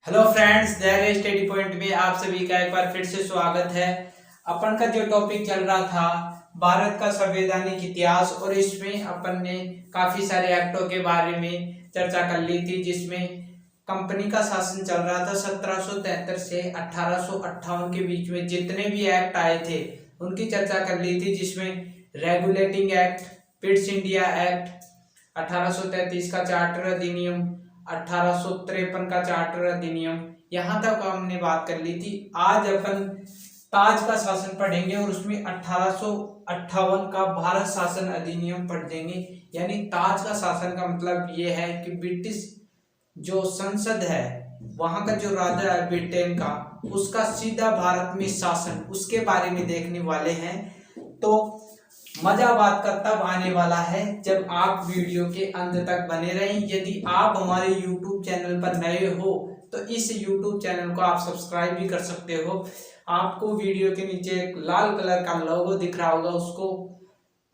Hello friends, धैर्य study point में आप सभी का एक बार फिर से स्वागत है। अपन का जो टॉपिक चल रहा था भारत का संवैधानिक इतिहास, और इसमें अपन ने काफी सारे एक्टों के बारे में चर्चा कर ली थी, जिसमें कंपनी का शासन चल रहा था 1773 से 1858 के बीच में जितने भी एक्ट आए थे उनकी चर्चा कर ली थी, जिसमें regulating act, Pitt's India act, 1833 का चार्टर अधिनियम, 1853 का चार्टर अधिनियम, यहाँ तक हमने बात कर ली थी। आज अपन ताज का शासन पढ़ेंगे और उसमें 1858 का भारत शासन अधिनियम पढ़ देंगे। यानी ताज का शासन का मतलब ये है कि ब्रिटिश जो संसद है, वहां का जो राजा है ब्रिटेन का, उसका सीधा भारत में शासन, उसके बारे में देखने वाले हैं। तो मजा बात का तब आने वाला है जब आप वीडियो के अंत तक बने रहें। यदि आप हमारे YouTube चैनल पर नए हो तो इस YouTube चैनल को आप सब्सक्राइब भी कर सकते हो। आपको वीडियो के नीचे एक लाल कलर का लोगो दिख रहा होगा, उसको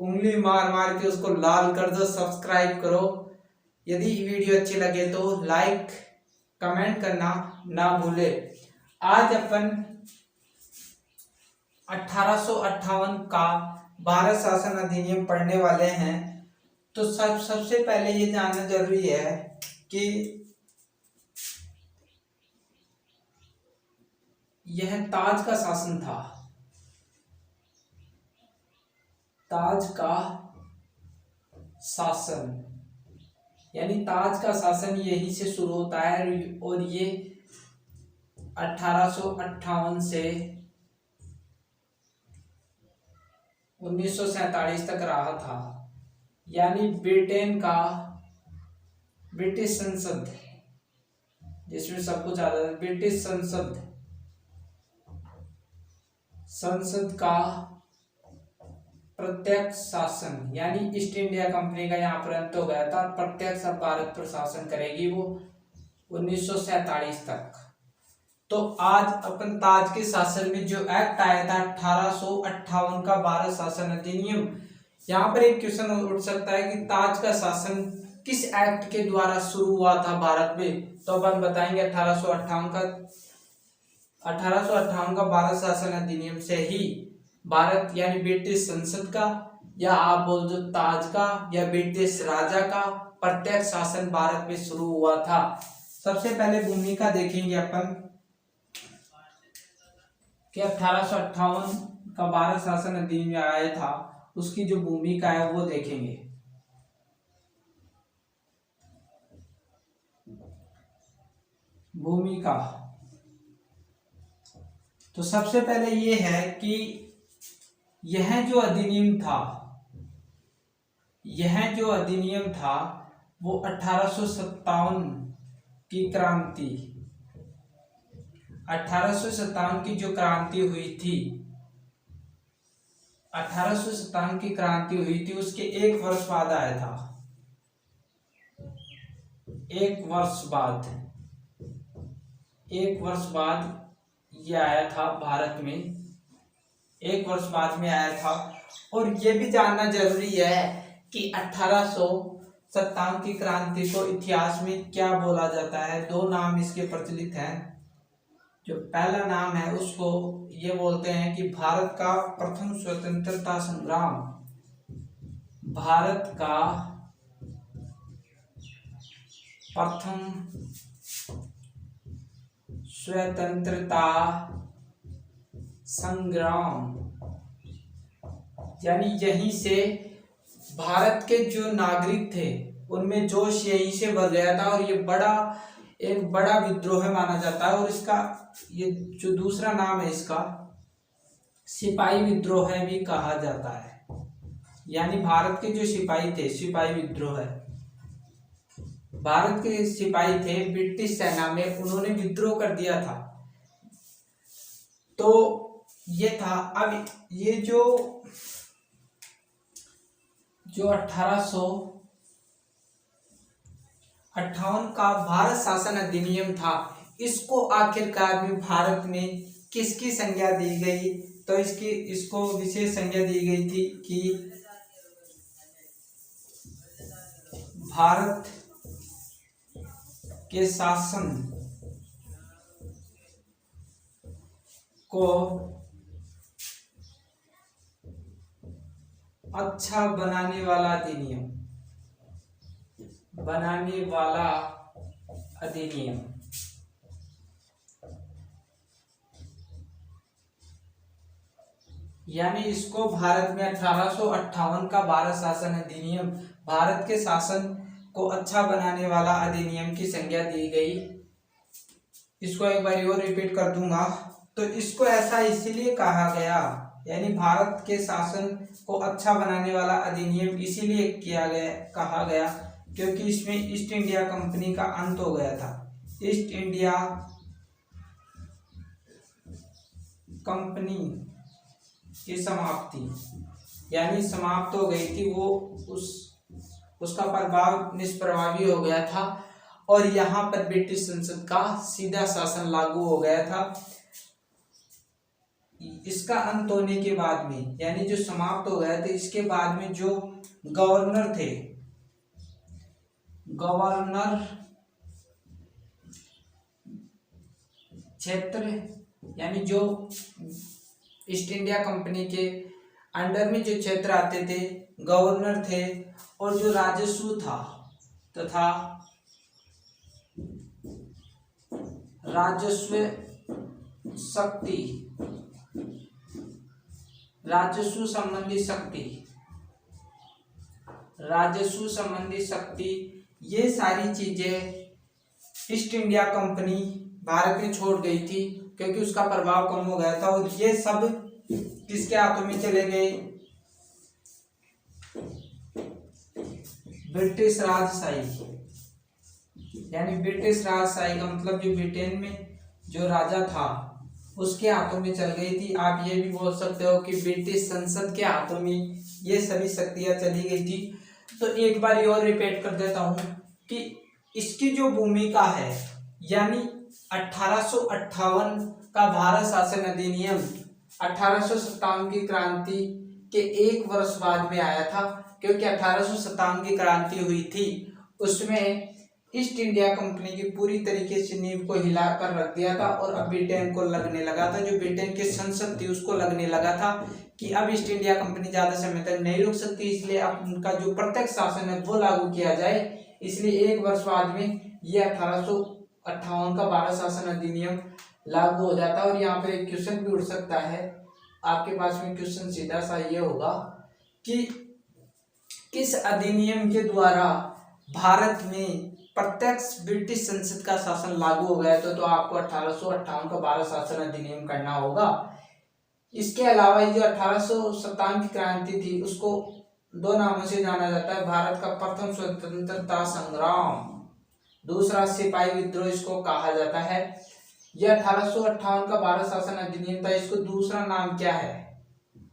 उंगली मार मार के उसको लाल कर दो, सब्सक्राइब करो। यदि वीडियो अच्छी लगे तो लाइक कमेंट करना ना भूले। आज अपन 1858 का भारत शासन अधिनियम पढ़ने वाले हैं। तो सबसे पहले ये जानना जरूरी है कि यह ताज का शासन था। ताज का शासन यानी ताज का शासन यहीं से शुरू होता है और ये 1858 से 1947 तक रहा था। यानी ब्रिटेन का ब्रिटिश संसद, जिसमें सब कुछ आता है, ब्रिटिश संसद का प्रत्यक्ष शासन, यानी ईस्ट इंडिया कंपनी का यहाँ पर अंत हो गया था। प्रत्यक्ष अब भारत पर शासन करेगी वो 1947 तक। तो आज अपन ताज के शासन में जो एक्ट आया था 1858 का भारत शासन अधिनियम, यहाँ पर एक क्वेश्चन उठ सकता है कि ताज का शासन किस एक्ट के द्वारा शुरू हुआ था भारत में। तो अपन बताएंगे 1858 का भारत शासन अधिनियम से ही भारत यानी ब्रिटिश संसद का, या आप बोल दो ताज का या ब्रिटिश राजा का प्रत्यक्ष शासन भारत में शुरू हुआ था। सबसे पहले भूमिका देखेंगे अपन कि 1858 का भारत शासन अधिनियम आया था, उसकी जो भूमिका है वो देखेंगे। भूमिका तो सबसे पहले ये है कि यह जो अधिनियम था वो 1857 की क्रांति, 1857 की जो क्रांति हुई थी, 1857 की क्रांति हुई थी, उसके एक वर्ष बाद आया था। एक वर्ष बाद ये आया था भारत में, एक वर्ष बाद में आया था। और ये भी जानना जरूरी है कि 1857 की क्रांति को इतिहास में क्या बोला जाता है। दो नाम इसके प्रचलित हैं। जो पहला नाम है उसको ये बोलते हैं कि भारत का प्रथम स्वतंत्रता संग्राम, भारत का प्रथम स्वतंत्रता संग्राम। यानी यहीं से भारत के जो नागरिक थे उनमें जोश यहीं से भर गया था, और ये एक बड़ा विद्रोह माना जाता है। और इसका ये जो दूसरा नाम है इसका सिपाही विद्रोह भी कहा जाता है। यानी भारत के जो सिपाही थे, सिपाही विद्रोह है, भारत के सिपाही थे ब्रिटिश सेना में, उन्होंने विद्रोह कर दिया था। तो ये था। अब ये जो 1858 का भारत शासन अधिनियम था, इसको आखिरकार में भारत में किसकी संज्ञा दी गई। तो इसको विशेष संज्ञा दी गई थी कि भारत के शासन को अच्छा बनाने वाला अधिनियम, यानी इसको भारत में 1858 का भारत शासन अधिनियम, भारत के शासन को अच्छा बनाने वाला अधिनियम की संज्ञा दी गई। इसको एक बार और रिपीट कर दूंगा। तो इसको ऐसा इसीलिए कहा गया, यानी भारत के शासन को अच्छा बनाने वाला अधिनियम इसीलिए कहा गया क्योंकि इसमें ईस्ट इंडिया कंपनी का अंत हो गया था। ईस्ट इंडिया कंपनी की समाप्ति, यानी समाप्त हो गई थी, वो उसका प्रभाव निष्प्रभावी हो गया था और यहाँ पर ब्रिटिश संसद का सीधा शासन लागू हो गया था। इसका अंत होने के बाद में, यानी जो समाप्त हो गया था, इसके बाद में जो गवर्नर थे, गवर्नर क्षेत्र, यानी जो ईस्ट इंडिया कंपनी के अंडर में जो क्षेत्र आते थे, गवर्नर थे, और जो राजस्व था तथा राजस्व संबंधी शक्ति, ये सारी चीजें ईस्ट इंडिया कंपनी भारत में छोड़ गई थी क्योंकि उसका प्रभाव कम हो गया था। और ये सब किसके हाथों में चले गए? ब्रिटिश राजशाही, यानी ब्रिटिश राजशाही का मतलब जो ब्रिटेन में जो राजा था उसके हाथों में चल गई थी। आप ये भी बोल सकते हो कि ब्रिटिश संसद के हाथों में ये सभी शक्तियां चली गई थी। तो एक बार और रिपीट कर देता हूं कि इसकी जो भूमिका है, यानी 1858 का भारत शासन अधिनियम 1857 की क्रांति के एक वर्ष बाद में आया था, क्योंकि 1857 की क्रांति हुई थी, उसमें ईस्ट इंडिया कंपनी की पूरी तरीके से नींव को हिलाकर रख दिया था और अब ब्रिटेन को लगने लगा था, जो ब्रिटेन की संसद थी उसको लगने लगा था कि अब ईस्ट इंडिया कंपनी ज्यादा समय तक नहीं रुक सकती, इसलिए अब उनका जो प्रत्यक्ष शासन है वो लागू किया जाए। इसलिए एक वर्ष बाद में ये 1858 का भारत शासन अधिनियम लागू हो जाता है। और यहाँ पर एक क्वेश्चन भी उठ सकता है आपके पास में, क्वेश्चन सीधा सा ये होगा कि किस अधिनियम के द्वारा भारत में प्रत्यक्ष ब्रिटिश संसद का शासन लागू हो गया? तो आपको 1858 का भारत शासन अधिनियम करना होगा। इसके अलावा ये जो 1857 की क्रांति थी उसको दो नामों से जाना जाता है। भारत का प्रथम स्वतंत्रता संग्राम, दूसरा सिपाही विद्रोह इसको कहा जाता है। यह 1858 का भारत शासन अधिनियम था, इसको दूसरा नाम क्या है?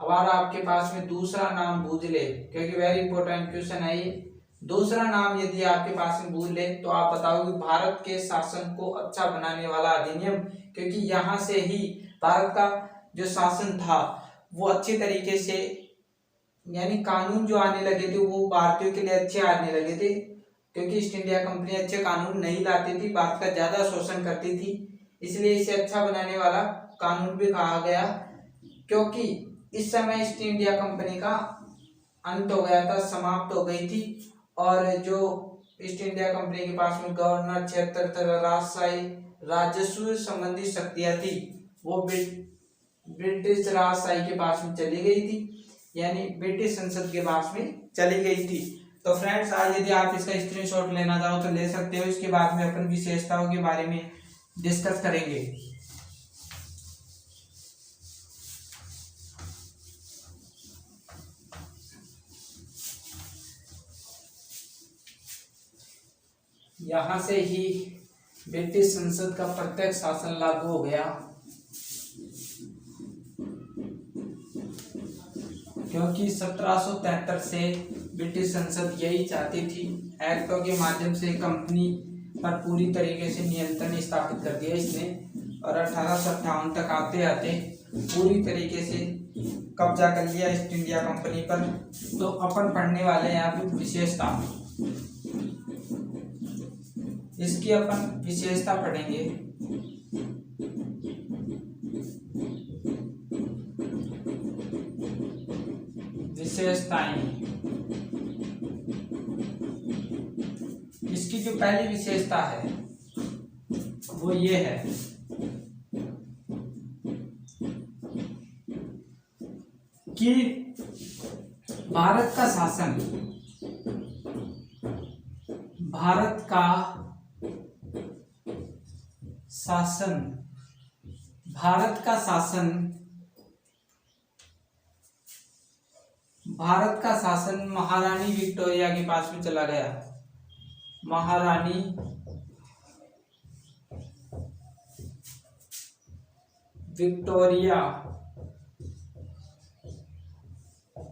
अगर आपके पास में दूसरा नाम बूझ ले, क्योंकि वेरी इंपॉर्टेंट क्वेश्चन है ये, दूसरा नाम यदि आपके पास में बूझ ले तो आप बताओगे भारत के शासन को अच्छा बनाने वाला अधिनियम, क्योंकि यहाँ से ही भारत का जो शासन था वो अच्छी तरीके से, यानी कानून जो आने लगे थे वो भारतीयों के लिए अच्छे आने लगे थे, क्योंकि ईस्ट इंडिया कंपनी अच्छे कानून नहीं लाती थी, भारत का ज्यादा शोषण करती थी, इसलिए इसे अच्छा बनाने वाला कानून भी कहा गया। क्योंकि इस समय ईस्ट इंडिया कंपनी का अंत हो गया था, समाप्त हो गई थी, और जो ईस्ट इंडिया कंपनी के पास में गवर्नर क्षेत्र, राजशाही, राजस्व संबंधी शक्तियां थी, वो ब्रिटिश राजशाही के पास में चली गई थी, यानी ब्रिटिश संसद के पास में चली गई थी। तो फ्रेंड्स, आज यदि आप इसका स्क्रीनशॉट लेना चाहो तो ले सकते हो। इसके बाद में अपन विशेषताओं के बारे में डिस्कस करेंगे। यहां से ही ब्रिटिश संसद का प्रत्यक्ष शासन लागू हो गया, क्योंकि 1773 से ब्रिटिश संसद यही चाहती थी, एक्टों के माध्यम से कंपनी पर पूरी तरीके से नियंत्रण स्थापित कर दिया इसने, और 1858 तक आते आते पूरी तरीके से कब्जा कर लिया ईस्ट इंडिया कंपनी पर। तो अपन पढ़ने वाले हैं यहाँ पे विशेषता, इसकी अपन विशेषता पढ़ेंगे। विशेषताएं। इसकी जो पहली विशेषता है वो ये है कि भारत का शासन भारत का शासन महारानी विक्टोरिया के पास में चला गया। महारानी विक्टोरिया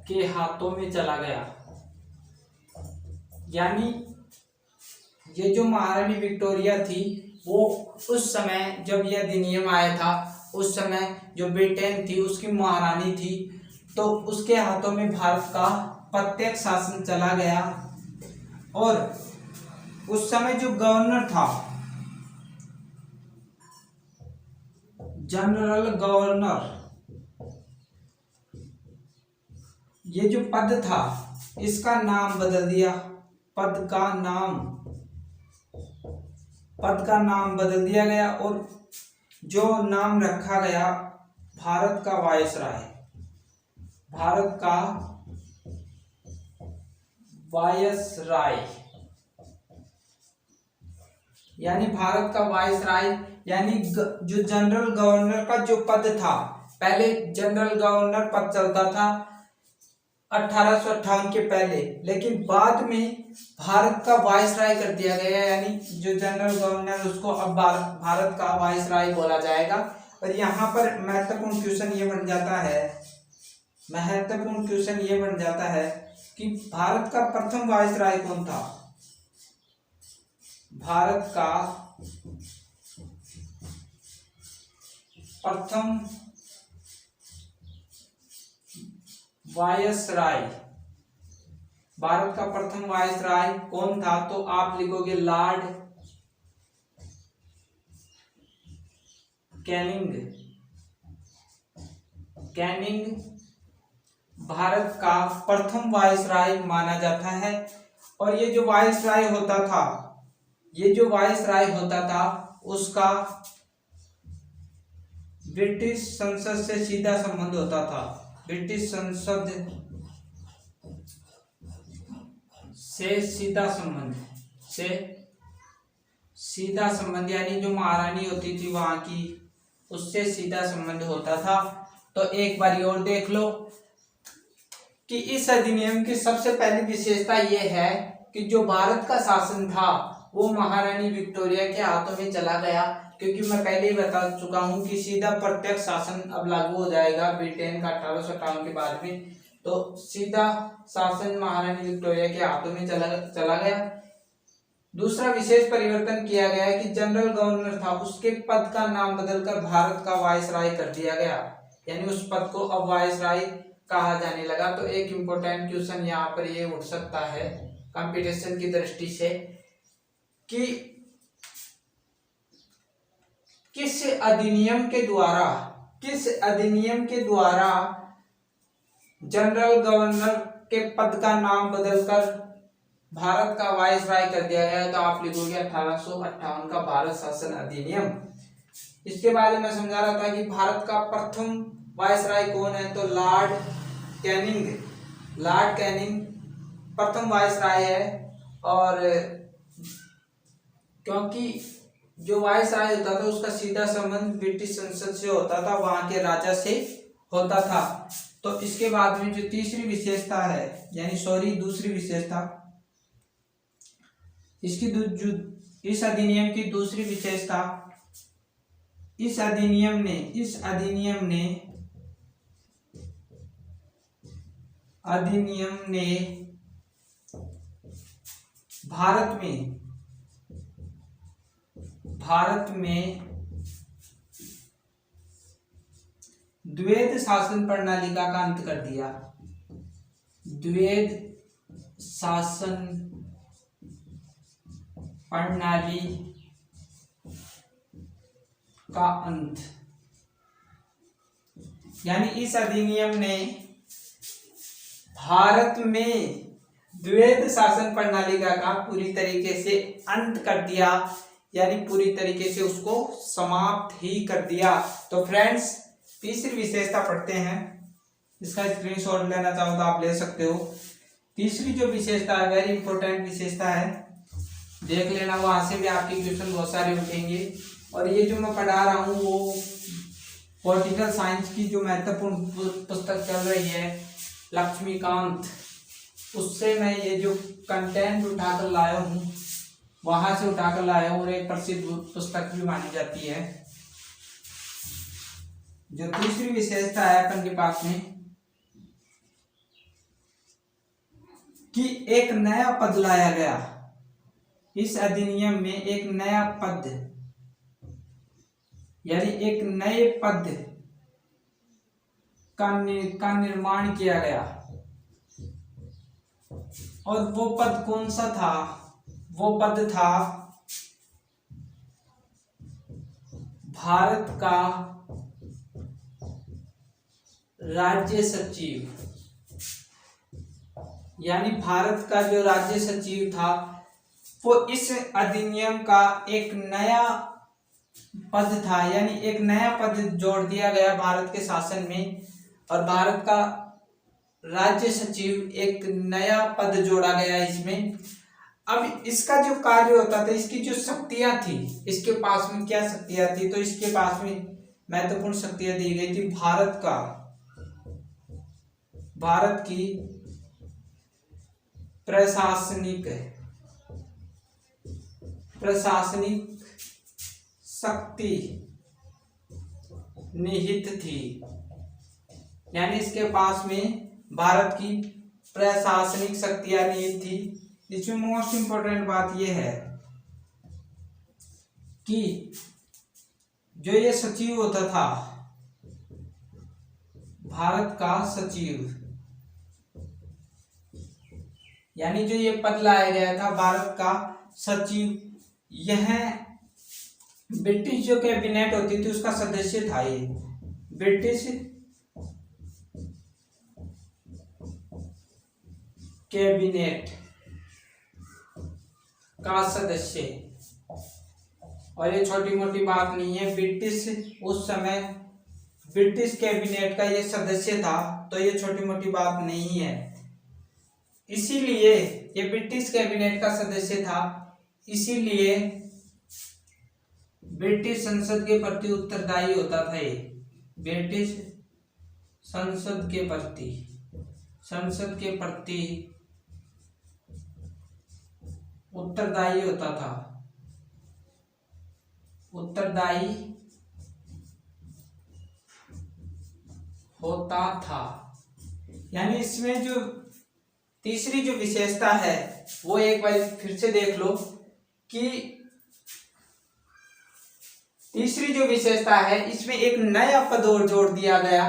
के हाथों में चला गया। यानी ये जो महारानी विक्टोरिया थी वो उस समय जब यह अधिनियम आया था उस समय जो ब्रिटेन थी उसकी महारानी थी, तो उसके हाथों में भारत का प्रत्यक्ष शासन चला गया। और उस समय जो गवर्नर था, जनरल गवर्नर, ये जो पद था इसका नाम बदल दिया। पद का नाम बदल दिया गया और जो नाम रखा गया भारत का वायसराय। भारत का वायसराय यानी भारत का वायसराय यानी जो जनरल गवर्नर का जो पद था, पहले जनरल गवर्नर पद चलता था 1858 के पहले, लेकिन बाद में भारत का वायसराय कर दिया गया। यानी जो जनरल गवर्नर उसको अब भारत का वायसराय बोला जाएगा। और यहाँ पर महत्वपूर्ण क्वेश्चन ये बन जाता है कि भारत का प्रथम वायसराय कौन था। भारत का प्रथम वायसराय कौन था, तो आप लिखोगे लॉर्ड कैनिंग भारत का प्रथम वायसराय माना जाता है। और ये जो वायसराय होता था उसका ब्रिटिश संसद से सीधा संबंध होता था। ब्रिटिश संसद से सीधा संबंध यानी जो महारानी होती थी वहां की, उससे सीधा संबंध होता था। तो एक बार और देख लो कि इस अधिनियम की सबसे पहली विशेषता यह है कि जो भारत का शासन था वो महारानी विक्टोरिया के हाथों में चला गया। क्योंकि मैं पहले ही बता चुका हूं कि सीधा प्रत्यक्ष शासन अब लागू हो जाएगा ब्रिटेन का 1858 के बाद में, तो सीधा शासन महारानी विक्टोरिया के हाथों में चला गया। दूसरा विशेष परिवर्तन किया गया है कि जनरल गवर्नर था उसके पद का नाम बदलकर भारत का वायसराय कर दिया गया। यानी उस पद को अब वायसराय कहा जाने लगा। तो एक इम्पोर्टेंट क्वेश्चन यहाँ पर ये उठ सकता है कंपटीशन की दृष्टि से कि किस अधिनियम के द्वारा जनरल गवर्नर के पद का नाम बदलकर भारत का वायसराय कर दिया गया। तो आप लिखोगे 1858 का भारत शासन अधिनियम। इसके बारे में समझा रहा था कि भारत का प्रथम वायसराय कौन है, तो लॉर्ड कैनिंग प्रथम वायसराय है। और क्योंकि जो वायसराय होता था उसका सीधा संबंध ब्रिटिश संसद से होता था, वहां के राजा से होता था। तो इसके बाद में जो दूसरी विशेषता इस अधिनियम की दूसरी विशेषता, इस अधिनियम ने भारत में द्वैध शासन प्रणाली का अंत कर दिया। द्वैध शासन प्रणाली का अंत, यानी इस अधिनियम ने भारत में द्वैध शासन प्रणाली का पूरी तरीके से अंत कर दिया, यानी पूरी तरीके से उसको समाप्त ही कर दिया। तो फ्रेंड्स तीसरी विशेषता पढ़ते हैं, इसका स्क्रीनशॉट लेना चाहो तो आप ले सकते हो। तीसरी जो विशेषता है वेरी इंपॉर्टेंट विशेषता है, देख लेना, वहां से भी आपके क्वेश्चन बहुत सारे उठेंगे। और ये जो मैं पढ़ा रहा हूँ वो पॉलिटिकल साइंस की जो महत्वपूर्ण पुस्तक चल रही है लक्ष्मीकांत, उससे मैं ये जो कंटेंट उठाकर लाया हूँ वहां से उठाकर लाया हूँ, और एक प्रसिद्ध पुस्तक भी मानी जाती है। जो तीसरी विशेषता है अपन के पास में कि एक नया पद लाया गया, इस अधिनियम में एक नया पद यानी एक नए पद का निर्माण किया गया। और वो पद कौन सा था? वो पद था भारत का राज्य सचिव, यानी भारत का जो राज्य सचिव था वो इस अधिनियम का एक नया पद था, यानी एक नया पद जोड़ दिया गया भारत के शासन में, और भारत का राज्य सचिव एक नया पद जोड़ा गया इसमें। अब इसका जो कार्य होता था, इसकी जो शक्तियां थी, इसके पास में क्या शक्तियां थी, तो इसके पास में महत्वपूर्ण शक्तियां दी गई थी। भारत की प्रशासनिक शक्ति निहित थी, यानी इसके पास में भारत की प्रशासनिक शक्तियां निहित थी। इसमें मोस्ट इंपोर्टेंट बात यह है कि जो ये सचिव होता था, भारत का सचिव, यानी जो ये पद लाया गया था भारत का सचिव, यह ब्रिटिश जो कैबिनेट होती थी उसका सदस्य था। ये ब्रिटिश कैबिनेट का सदस्य, और ये छोटी मोटी बात नहीं है, उस समय ब्रिटिश कैबिनेट का ये सदस्य था, तो ये छोटी मोटी बात नहीं है। इसीलिए ये ब्रिटिश कैबिनेट का सदस्य था, इसीलिए ब्रिटिश संसद के प्रति उत्तरदायी होता था। ये ब्रिटिश संसद के प्रति उत्तरदायी होता था। यानी इसमें जो तीसरी जो विशेषता है वो एक बार फिर से देख लो कि तीसरी जो विशेषता है इसमें एक नया पद और जोड़ दिया गया,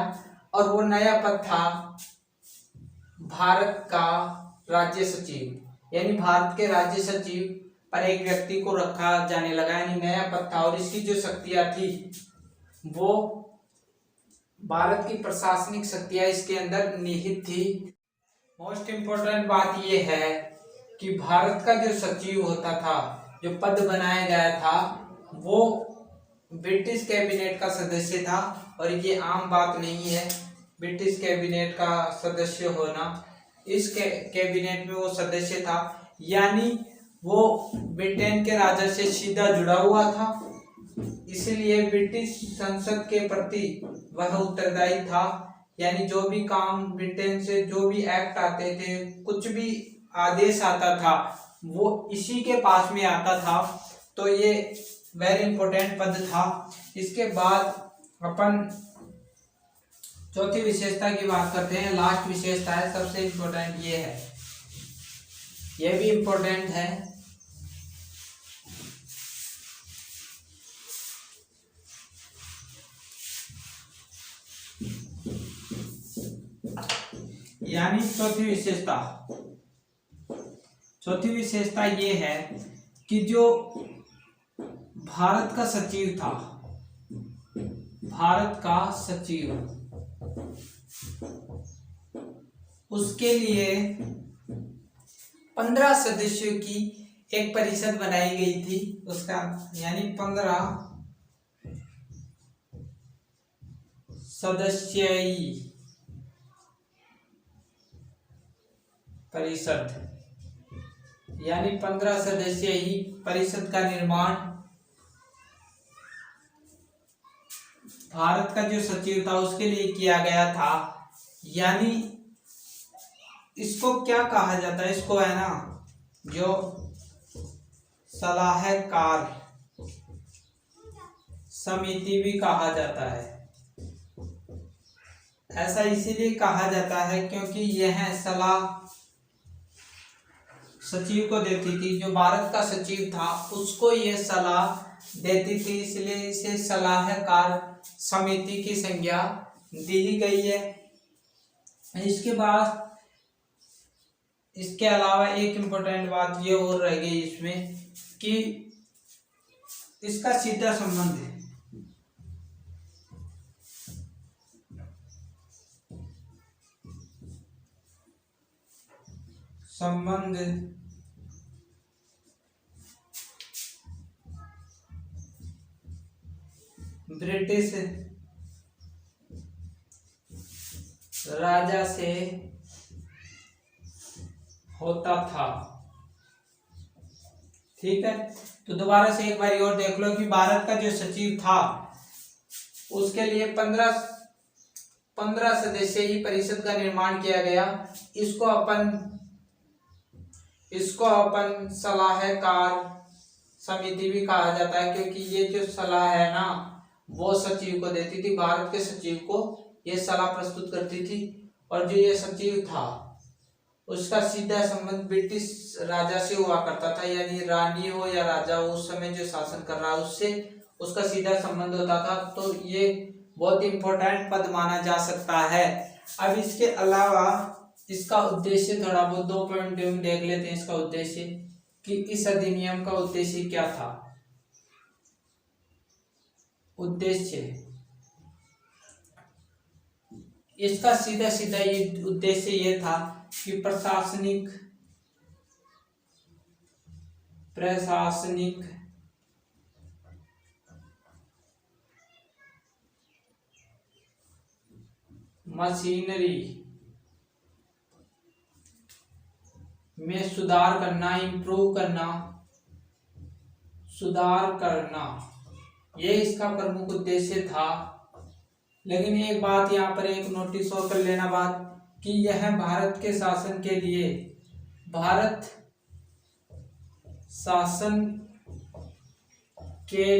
और वो नया पद था भारत का राज्य सचिव, यानी भारत के राज्य सचिव पर एक व्यक्ति को रखा जाने लगा, यानी नया पद था। और इसकी जो शक्तियां थी वो भारत की प्रशासनिक शक्तियां इसके अंदर निहित थी। मोस्ट इंपोर्टेंट बात यह है कि भारत का जो सचिव होता था, जो पद बनाया गया था, वो ब्रिटिश कैबिनेट का सदस्य था। और ये आम बात नहीं है ब्रिटिश कैबिनेट का सदस्य होना, इस कैबिनेट में वो सदस्य था, यानी वो ब्रिटेन के राजा से सीधा जुड़ा हुआ था, इसलिए ब्रिटिश संसद के प्रति वह उत्तरदायी था। यानी जो भी काम ब्रिटेन से, जो भी एक्ट आते थे, कुछ भी आदेश आता था, वो इसी के पास में आता था। तो ये वेरी इंपॉर्टेंट पद था। इसके बाद अपन चौथी विशेषता की बात करते हैं, लास्ट विशेषता है, सबसे इंपॉर्टेंट ये है, ये भी इंपॉर्टेंट है। यानी चौथी विशेषता ये है कि जो भारत का सचिव था, भारत का सचिव उसके लिए 15 सदस्यों की एक परिषद बनाई गई थी। उसका यानी 15 सदस्यीय परिषद, यानी 15 सदस्यीय परिषद का निर्माण भारत का जो सचिव था उसके लिए किया गया था। यानी इसको क्या कहा जाता है, इसको है ना जो सलाहकार समिति भी कहा जाता है। ऐसा इसीलिए कहा जाता है क्योंकि यह सलाह सचिव को देती थी, जो भारत का सचिव था उसको यह सलाह देती थी, इसलिए इसे सलाहकार समिति की संज्ञा दी गई है। इसके बाद इसके अलावा एक इम्पोर्टेंट बात ये और रह गई इसमें कि इसका सीधा संबंध है ब्रिटिश राजा से होता था। ठीक है, तो दोबारा से एक बार और देख लो कि भारत का जो सचिव था उसके लिए 15 सदस्यीय परिषद का निर्माण किया गया। इसको अपन सलाहकार समिति भी कहा जाता है, क्योंकि ये जो सलाह है ना वो सचिव को देती थी, भारत के सचिव को ये सलाह प्रस्तुत करती थी। और जो ये सचिव था उसका सीधा संबंध ब्रिटिश राजा से हुआ करता था, यानी रानी हो या राजा हो उस समय जो शासन कर रहा है उससे उसका सीधा संबंध होता था। तो ये बहुत इंपॉर्टेंट पद माना जा सकता है। अब इसके अलावा इसका उद्देश्य थोड़ा बहुत 2 पॉइंट देख लेते हैं। इसका उद्देश्य कि इस अधिनियम का उद्देश्य क्या था। इसका सीधा ये उद्देश्य ये था कि प्रशासनिक मशीनरी में सुधार करना, इम्प्रूव करना, ये इसका प्रमुख उद्देश्य था। लेकिन एक बात यहाँ पर एक नोटिस और कर लेना बात कि यह भारत शासन के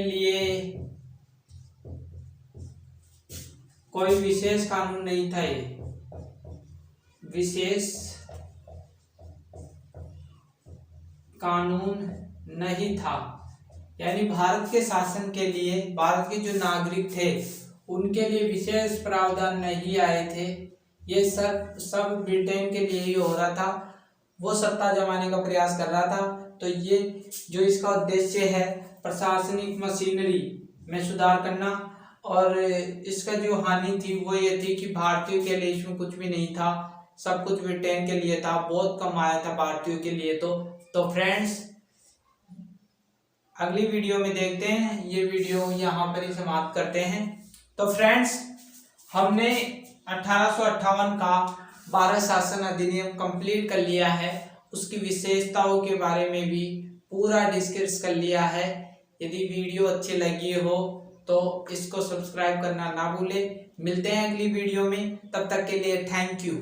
लिए कोई विशेष कानून नहीं था। ये विशेष कानून नहीं था, यानी भारत के शासन के लिए भारत के जो नागरिक थे उनके लिए विशेष प्रावधान नहीं आए थे। ये सब ब्रिटेन के लिए ही हो रहा था, वो सत्ता जमाने का प्रयास कर रहा था। तो ये जो इसका उद्देश्य है प्रशासनिक मशीनरी में सुधार करना, और इसका जो हानि थी वो ये थी कि भारतीयों के लिए इसमें कुछ भी नहीं था, सब कुछ ब्रिटेन के लिए था, बहुत कम आया था भारतीयों के लिए। तो फ्रेंड्स अगली वीडियो में देखते हैं, ये वीडियो यहाँ पर ही समाप्त करते हैं। तो फ्रेंड्स हमने 1858 का भारत शासन अधिनियम कंप्लीट कर लिया है, उसकी विशेषताओं के बारे में भी पूरा डिस्कस कर लिया है। यदि वीडियो अच्छी लगी हो तो इसको सब्सक्राइब करना ना भूले। मिलते हैं अगली वीडियो में, तब तक के लिए थैंक यू।